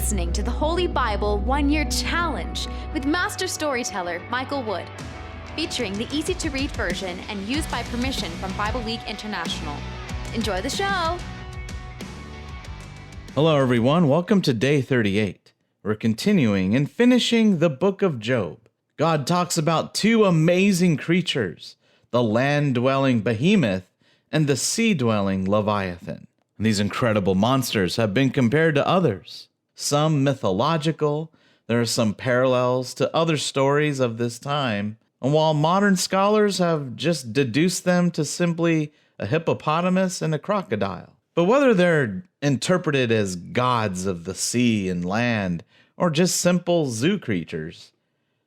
listening to the Holy Bible 1-Year Challenge with Master Storyteller Michael Wood, featuring the easy-to-read version and used by permission from Bible League International. Enjoy the show! Hello everyone, welcome to day 38. We're continuing and finishing the book of Job. God talks about two amazing creatures, the land-dwelling behemoth and the sea-dwelling Leviathan. These incredible monsters have been compared to others, some mythological. There are some parallels to other stories of this time, and while modern scholars have just deduced them to simply a hippopotamus and a crocodile. But whether they're interpreted as gods of the sea and land, or just simple zoo creatures,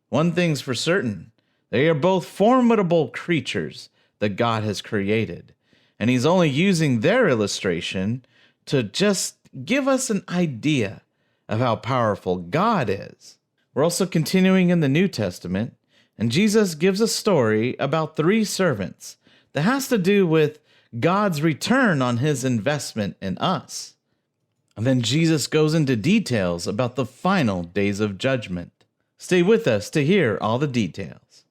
one thing's for certain, they are both formidable creatures that God has created. And he's only using their illustration to just give us an idea of how powerful God is. We're also continuing in the New Testament, and Jesus gives a story about 3 servants that has to do with God's return on his investment in us. And then Jesus goes into details about the final days of judgment. Stay with us to hear all the details.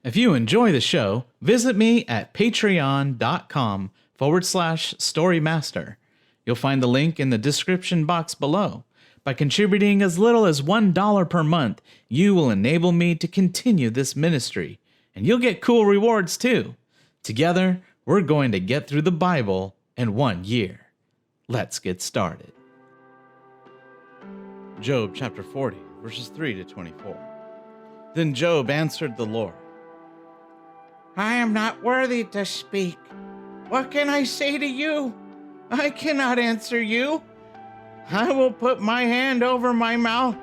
If you enjoy the show, visit me at patreon.com/storymaster. You'll find the link in the description box below. By contributing as little as $1 per month, you will enable me to continue this ministry, and you'll get cool rewards too. Together, we're going to get through the Bible in 1 year. Let's get started. Job chapter 40, verses 3 to 24. Then Job answered the Lord, I am not worthy to speak. What can I say to you? I cannot answer you. I will put my hand over my mouth.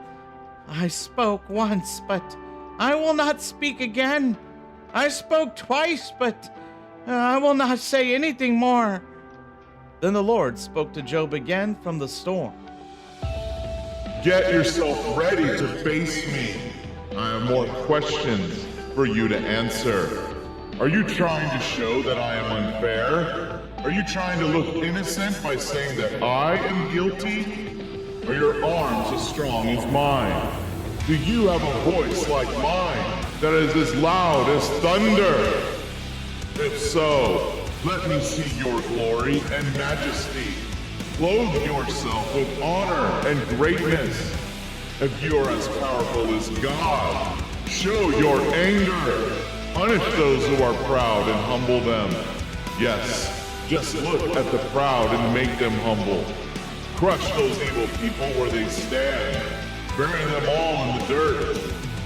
I spoke once, but I will not speak again. I spoke twice, but I will not say anything more. Then the Lord spoke to Job again from the storm. Get yourself ready to face me. I have more questions for you to answer. Are you trying to show that I am unfair? Are you trying to look innocent by saying that I am guilty? Are your arms as strong as mine? Do you have a voice like mine that is as loud as thunder? If so, let me see your glory and majesty. Clothe yourself with honor and greatness. If you are as powerful as God, show your anger. Punish those who are proud and humble them. Yes, just look at the proud and make them humble. Crush those evil people where they stand. Bury them all in the dirt.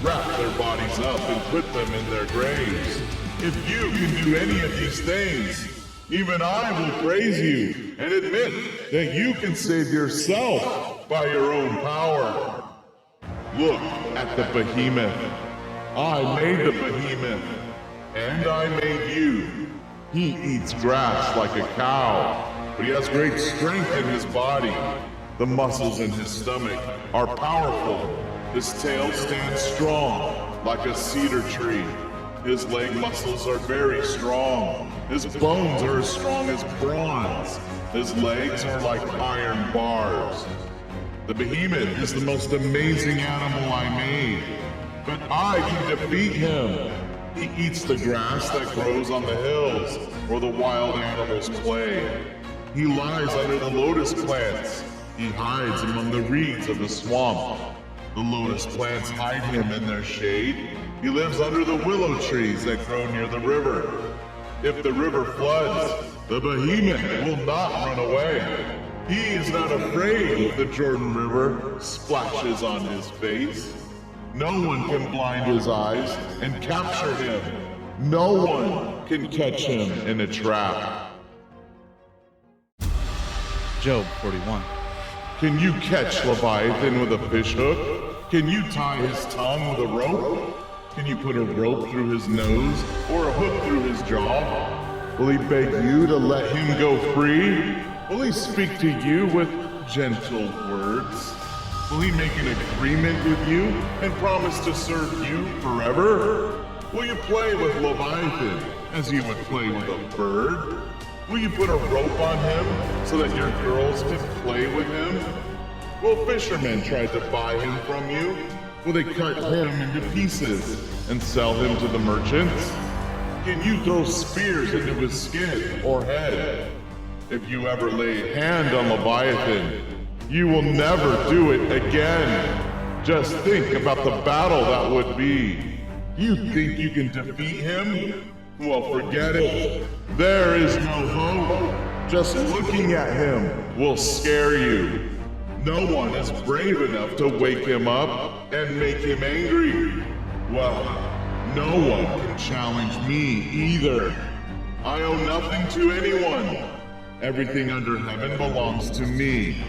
Wrap their bodies up and put them in their graves. If you can do any of these things, even I will praise you and admit that you can save yourself by your own power. Look at the behemoth. I made the behemoth, and I made you. He eats grass like a cow, but he has great strength in his body. The muscles in his stomach are powerful. His tail stands strong like a cedar tree. His leg muscles are very strong. His bones are as strong as bronze. His legs are like iron bars. The behemoth is the most amazing animal I made, but I can defeat him. He eats the grass that grows on the hills where the wild animals play. He lies under the lotus plants. He hides among the reeds of the swamp. The lotus plants hide him in their shade. He lives under the willow trees that grow near the river. If the river floods, the behemoth will not run away. He is not afraid if the Jordan River splashes on his face. No one can blind his eyes and capture him. No one can catch him in a trap. Job 41. Can you catch Leviathan with a fish hook? Can you tie his tongue with a rope? Can you put a rope through his nose or a hook through his jaw? Will he beg you to let him go free? Will he speak to you with gentle words? Will he make an agreement with you and promise to serve you forever? Will you play with Leviathan as you would play with a bird? Will you put a rope on him so that your girls can play with him? Will fishermen try to buy him from you? Will they cut him into pieces and sell him to the merchants? Can you throw spears into his skin or head? If you ever lay a hand on Leviathan, you will never do it again. Just think about the battle that would be. You think you can defeat him? Well, forget it. There is no hope. Just looking at him will scare you. No one is brave enough to wake him up and make him angry. Well, no one can challenge me either. I owe nothing to anyone. Everything under heaven belongs to me.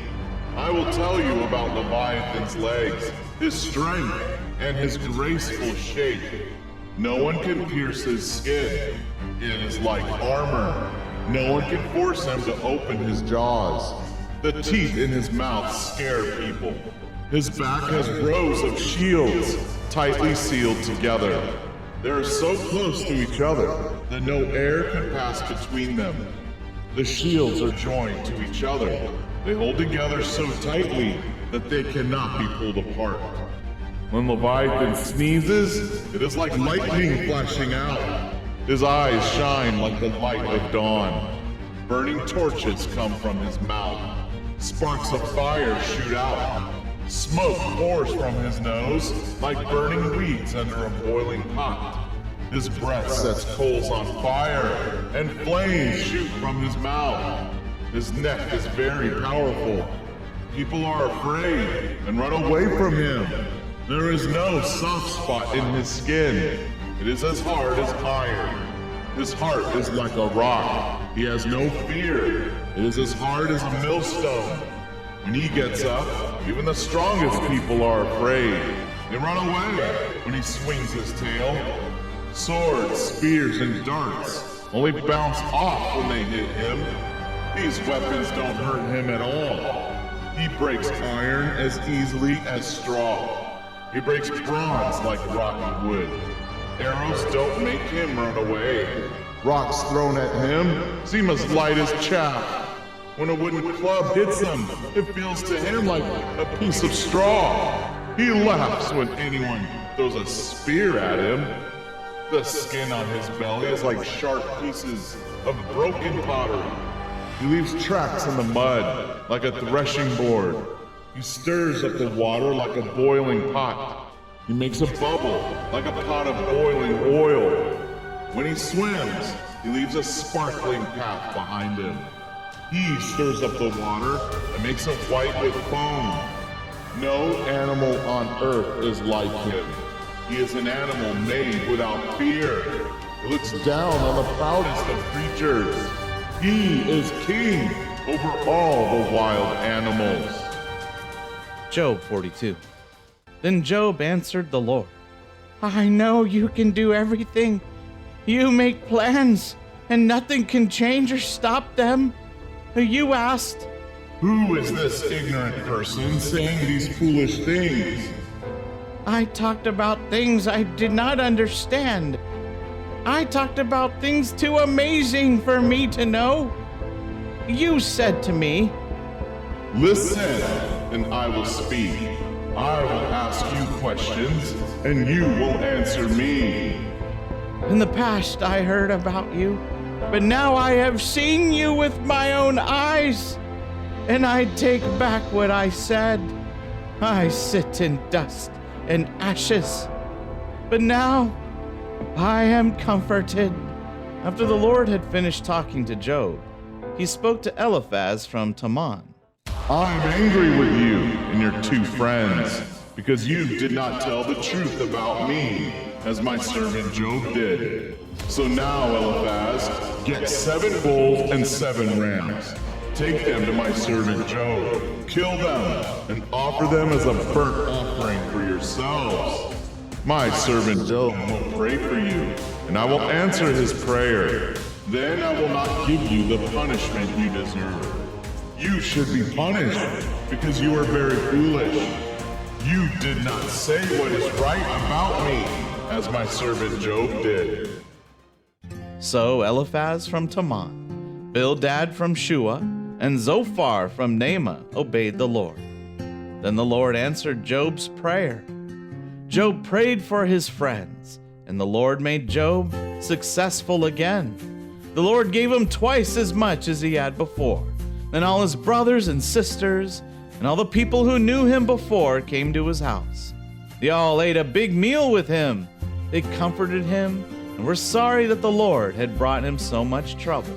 I will tell you about Leviathan's legs, his strength, and his graceful shape. No one can pierce his skin. It is like armor. No one can force him to open his jaws. The teeth in his mouth scare people. His back has rows of shields, tightly sealed together. They are so close to each other that no air can pass between them. The shields are joined to each other. They hold together so tightly that they cannot be pulled apart. When Leviathan sneezes, it is like lightning flashing out. His eyes shine like the light of dawn. Burning torches come from his mouth. Sparks of fire shoot out. Smoke pours from his nose like burning weeds under a boiling pot. His breath sets coals on fire, and flames shoot from his mouth. His neck is very powerful. People are afraid and run away from him. There is no soft spot in his skin. It is as hard as iron. His heart is like a rock. He has no fear. It is as hard as a millstone. When he gets up, even the strongest people are afraid. They run away when he swings his tail. Swords, spears, and darts only bounce off when they hit him. These weapons don't hurt him at all. He breaks iron as easily as straw. He breaks bronze like rotten wood. Arrows don't make him run away. Rocks thrown at him seem as light as chaff. When a wooden club hits him, it feels to him like a piece of straw. He laughs when anyone throws a spear at him. The skin on his belly is like sharp pieces of broken pottery. He leaves tracks in the mud like a threshing board. He stirs up the water like a boiling pot. He makes a bubble like a pot of boiling oil. When he swims, he leaves a sparkling path behind him. He stirs up the water and makes it white with foam. No animal on earth is like him. He is an animal made without fear. He looks down on the proudest of creatures. He is king over all the wild animals. Job 42. Then Job answered the Lord, I know you can do everything. You make plans, and nothing can change or stop them. You asked, Who is this ignorant person saying these foolish things? I talked about things I did not understand. I talked about things too amazing for me to know. You said to me, Listen, and I will speak. I will ask you questions, and you will answer me. In the past I heard about you, but now I have seen you with my own eyes, and I take back what I said. I sit in dust and ashes, but now I am comforted. After the Lord had finished talking to Job, he spoke to Eliphaz from Teman. I am angry with you and your two friends, because you did not tell the truth about me, as my servant Job did. So now, Eliphaz, get 7 bulls and 7 rams. Take them to my servant Job, kill them, and offer them as a burnt offering for yourselves. My servant Job will pray for you, and I will answer his prayer. Then I will not give you the punishment you deserve. You should be punished, because you are very foolish. You did not say what is right about me, as my servant Job did. So Eliphaz from Teman, Bildad from Shua, and Zophar from Naamah obeyed the Lord. Then the Lord answered Job's prayer. Job prayed for his friends, and the Lord made Job successful again. The Lord gave him twice as much as he had before. Then all his brothers and sisters and all the people who knew him before came to his house. They all ate a big meal with him. They comforted him and were sorry that the Lord had brought him so much trouble.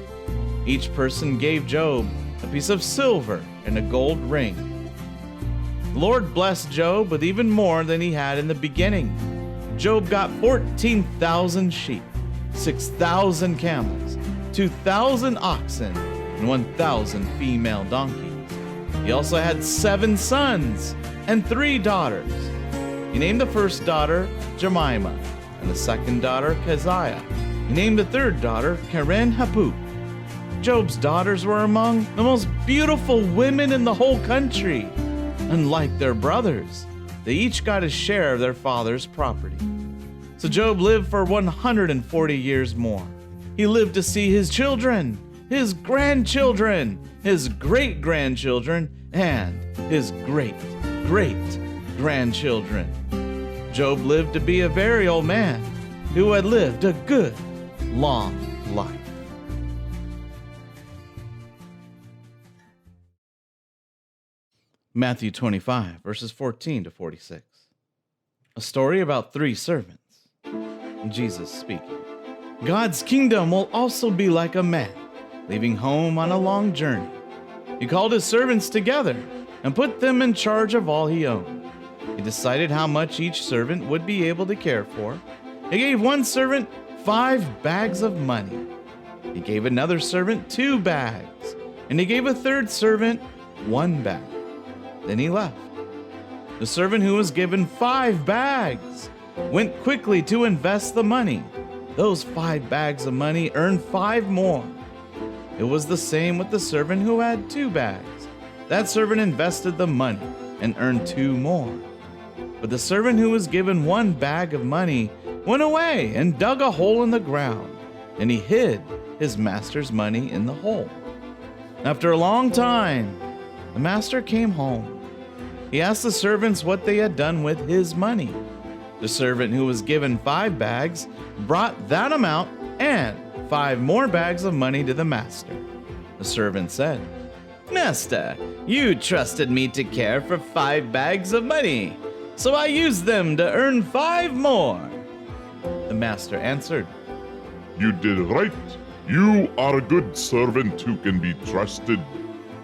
Each person gave Job a piece of silver and a gold ring. The Lord blessed Job with even more than he had in the beginning. Job got 14,000 sheep, 6,000 camels, 2,000 oxen, and 1,000 female donkeys. He also had 7 sons and 3 daughters. He named the first daughter Jemimah, and the second daughter Keziah. He named the third daughter Karen Hapuk. Job's daughters were among the most beautiful women in the whole country. Unlike their brothers, they each got a share of their father's property. So Job lived for 140 years more. He lived to see his children, his grandchildren, his great-grandchildren, and his great-great-grandchildren. Job lived to be a very old man who had lived a good, long life. Matthew 25, verses 14 to 46. A story about 3 servants. Jesus speaking. God's kingdom will also be like a man leaving home on a long journey. He called his servants together and put them in charge of all he owned. He decided how much each servant would be able to care for. He gave one servant 5 bags of money. He gave another servant 2 bags, and he gave a third servant 1 bag. Then he left. The servant who was given 5 bags went quickly to invest the money. Those 5 bags of money earned 5 more. It was the same with the servant who had 2 bags. That servant invested the money and earned 2 more. But the servant who was given 1 bag of money went away and dug a hole in the ground, and he hid his master's money in the hole. After a long time, the master came home. He asked the servants what they had done with his money. The servant who was given 5 bags brought that amount and 5 more bags of money to the master. The servant said, "Master, you trusted me to care for 5 bags of money, so I used them to earn 5 more." The master answered, You did right. You are a good servant who can be trusted.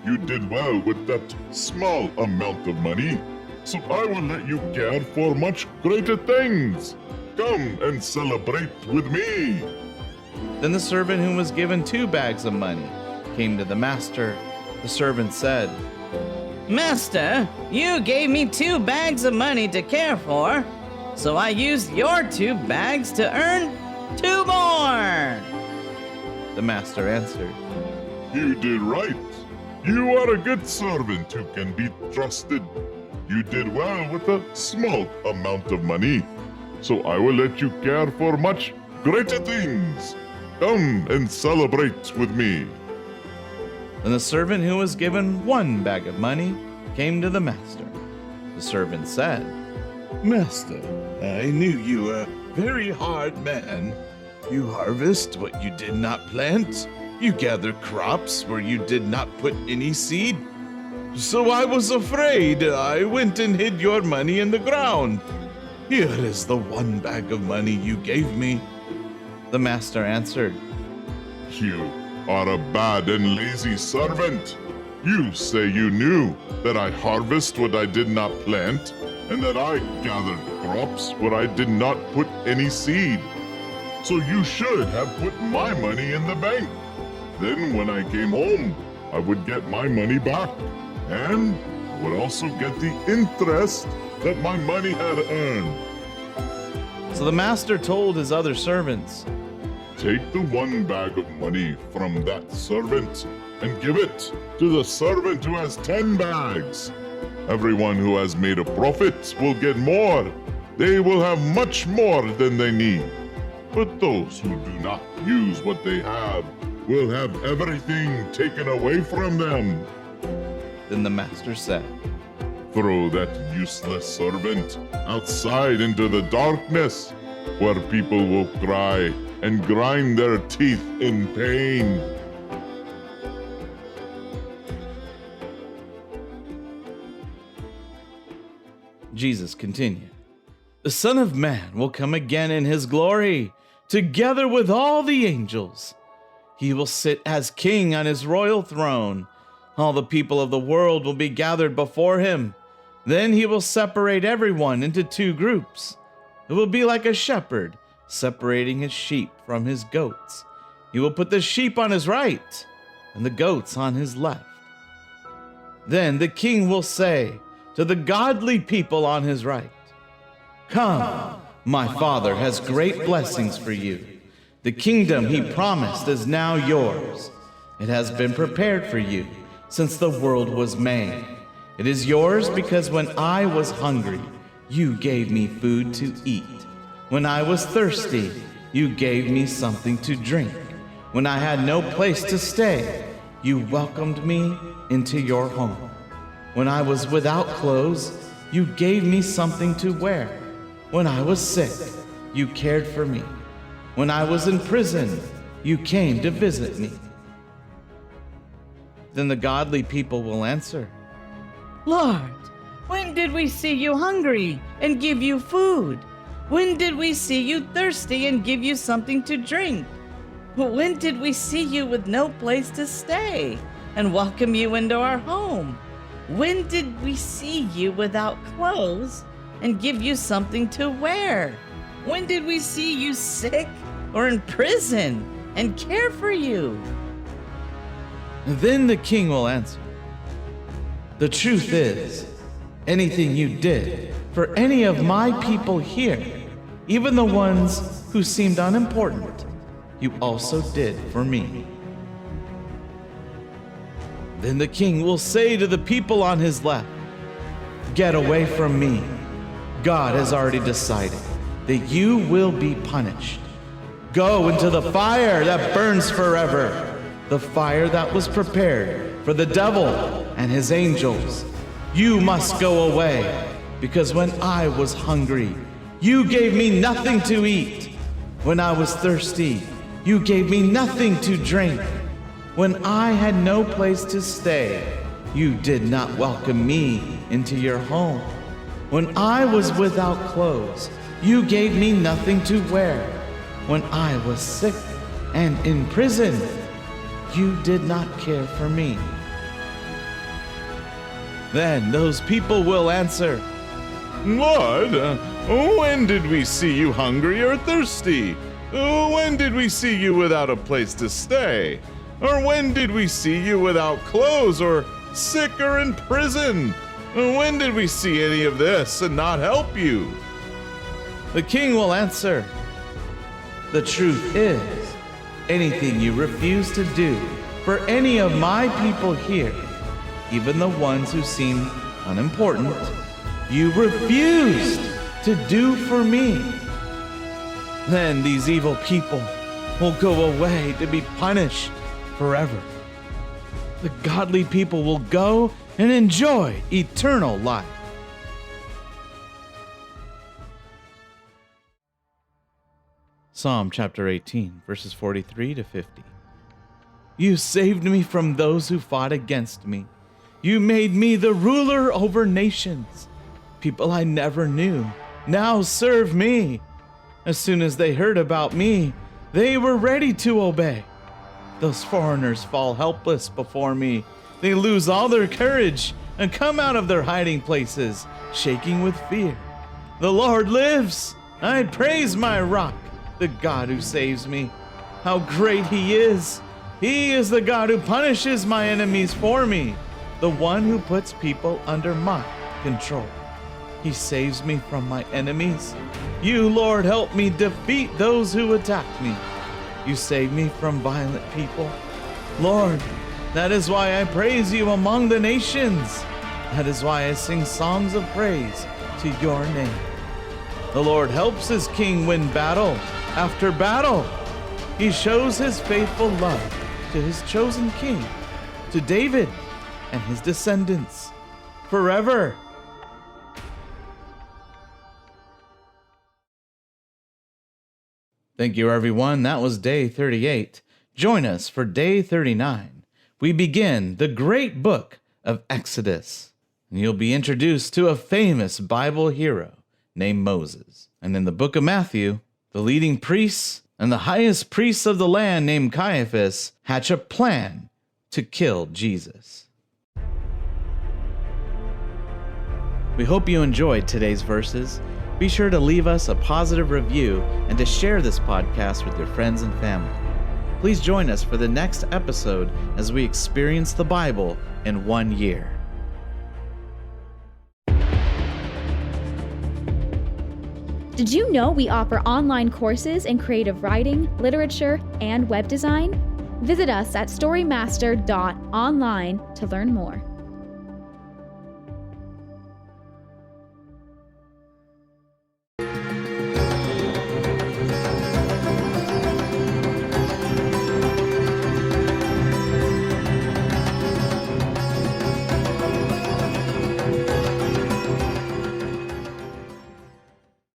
You did well with that small amount of money, so I will let you care for much greater things. Come and celebrate with me. Then the servant who was given 2 bags of money came to the master. The servant said, "Master, you gave me 2 bags of money to care for, so I used your 2 bags to earn 2 more." The master answered, You did right. You are a good servant who can be trusted. You did well with a small amount of money, so I will let you care for much greater things. Come and celebrate with me. Then the servant who was given 1 bag of money came to the master. The servant said, Master, I knew you were a very hard man. You harvest what you did not plant. You gather crops where you did not put any seed. So I was afraid. I went and hid your money in the ground. Here is the 1 bag of money you gave me. The master answered, You are a bad and lazy servant. You say you knew that I harvest what I did not plant, and that I gathered crops where I did not put any seed. So you should have put my money in the bank. Then when I came home, I would get my money back, and I would also get the interest that my money had earned. So the master told his other servants, Take the 1 bag of money from that servant and give it to the servant who has 10 bags. Everyone who has made a profit will get more. They will have much more than they need. But those who do not use what they have will have everything taken away from them. Then the master said, Throw that useless servant outside into the darkness, where people will cry and grind their teeth in pain. Jesus continued, "The Son of Man will come again in his glory, together with all the angels. He will sit as king on his royal throne. All the people of the world will be gathered before him. Then he will separate everyone into two groups. It will be like a shepherd separating his sheep from his goats. He will put the sheep on his right and the goats on his left. Then the king will say to the godly people on his right, 'Come, my Father has great blessings for you. The kingdom he promised is now yours. It has been prepared for you since the world was made. It is yours because when I was hungry, you gave me food to eat. When I was thirsty, you gave me something to drink. When I had no place to stay, you welcomed me into your home. When I was without clothes, you gave me something to wear. When I was sick, you cared for me. When I was in prison, you came to visit me.' Then the godly people will answer, 'Lord, when did we see you hungry and give you food? When did we see you thirsty and give you something to drink? When did we see you with no place to stay and welcome you into our home? When did we see you without clothes and give you something to wear? When did we see you sick or in prison and care for you?' And then the king will answer, 'The truth is, anything you did for any of my people here, even the ones who seemed unimportant, you also did for me.' Then the king will say to the people on his left, 'Get away from me. God has already decided that you will be punished. Go into the fire that burns forever, the fire that was prepared for the devil and his angels. You must go away, because when I was hungry, you gave me nothing to eat. When I was thirsty, you gave me nothing to drink. When I had no place to stay, you did not welcome me into your home. When I was without clothes, you gave me nothing to wear. When I was sick and in prison, you did not care for me.' Then those people will answer, 'Lord, when did we see you hungry or thirsty? When did we see you without a place to stay? Or when did we see you without clothes or sick or in prison? When did we see any of this and not help you?' The king will answer, 'The truth is, anything you refuse to do for any of my people here, even the ones who seem unimportant, you refused to do for me.' Then these evil people will go away to be punished forever. The godly people will go and enjoy eternal life." Psalm chapter 18, verses 43 to 50. You saved me from those who fought against me. You made me the ruler over nations. People I never knew now serve me. As soon as they heard about me, they were ready to obey. Those foreigners fall helpless before me. They lose all their courage and come out of their hiding places, shaking with fear. The Lord lives. I praise my rock, the God who saves me. How great he is! He is the God who punishes my enemies for me, the one who puts people under my control. He saves me from my enemies. You, Lord, help me defeat those who attack me. You save me from violent people. Lord, that is why I praise you among the nations. That is why I sing songs of praise to your name. The Lord helps his king win battle after battle. He shows his faithful love to his chosen king, to David and his descendants, forever Thank you, everyone. That was day 38. Join us for day 39. We begin the great book of Exodus, and you'll be introduced to a famous Bible hero named Moses. And in the book of Matthew, the leading priests and the highest priests of the land named Caiaphas hatch a plan to kill Jesus. We hope you enjoyed today's verses. Be sure to leave us a positive review and to share this podcast with your friends and family. Please join us for the next episode as we experience the Bible in 1 year. Did you know we offer online courses in creative writing, literature, and web design? Visit us at storymaster.online to learn more.